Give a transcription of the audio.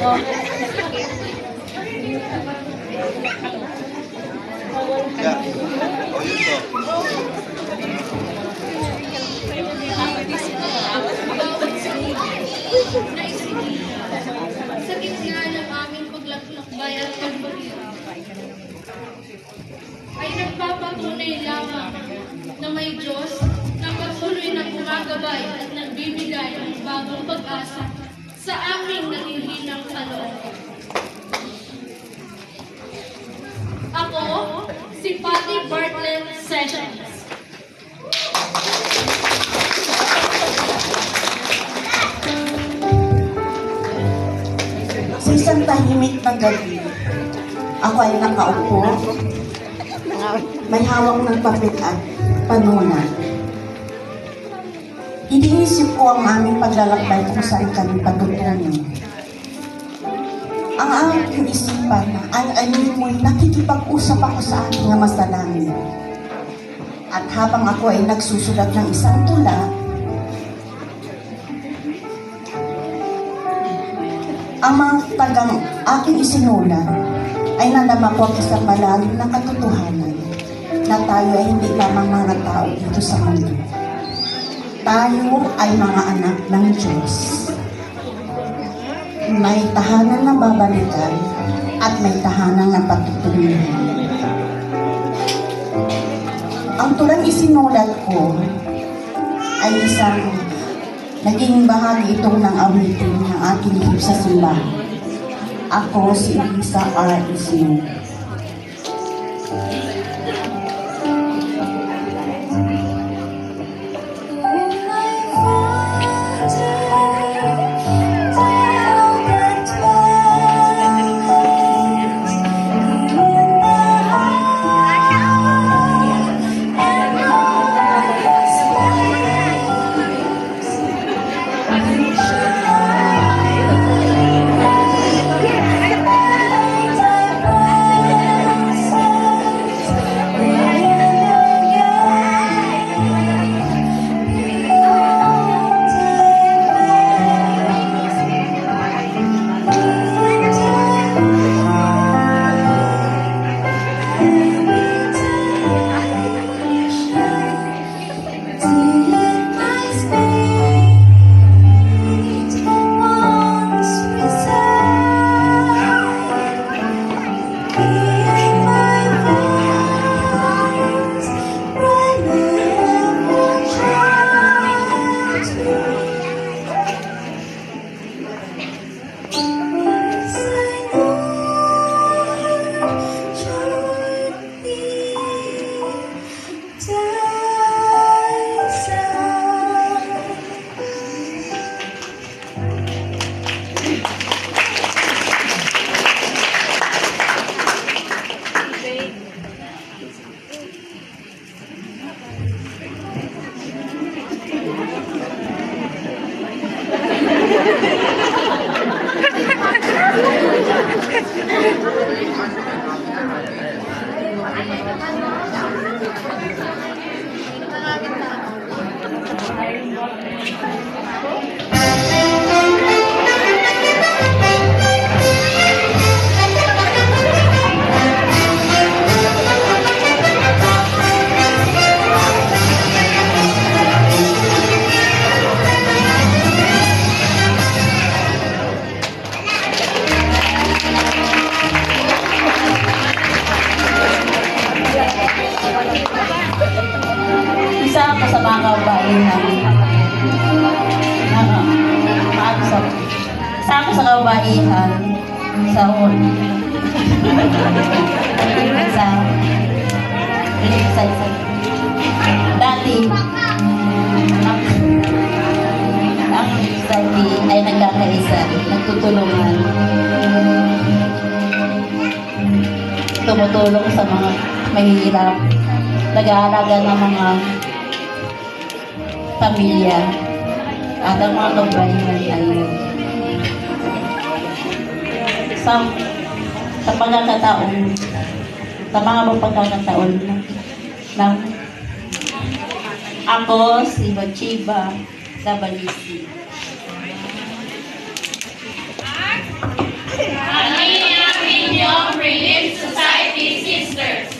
Yeah. Oh, yun to. Sa gitna ng aming paglakbay at pagbagyo, ay nagpapatunay lamang na may Diyos na patuloy na gumagabay at nagbibigay ng bagong pag-asa sa aming nanghihinang kalooban. Ako, si Patty Bartlett Sessions. Sa isang tahimik na gabi, ako ay nakaupo, may hawak ng papel at panunan. Iniisip ko ang aming paglalakbay kung saan kami patutungo. Ang aking isipan ay animoy nakikipag-usap ako sa aking ama sa langit. At habang ako ay nagsusulat ng isang tula, ang mga tagang aking isinulat ay nalaman ko ang isang malalim na katotohanan na tayo ay hindi lamang mga tao dito sa mundo. Tayo ay mga anak ng Diyos. May tahanan na babalikan at may tahanan na patutunguhan. Ang tulang isinulat ko ay isang naging bahagi itong ng awitin ng aking lihim sa simbahan. Ako si Elisa R. Ismo. Isa ako sa mga kabaihan. Isa ako sa kabaihan sa dati ang society ay nagkakaisa, nagtutulungan, tumutulong sa mga mahihirap, nag-aalaga ng mga pamilya at ang mga kabayan ay sa pagkakataon, sa mga pagkakataon ng ako si Bachiba Dabalisi. Young Relief Society Sisters.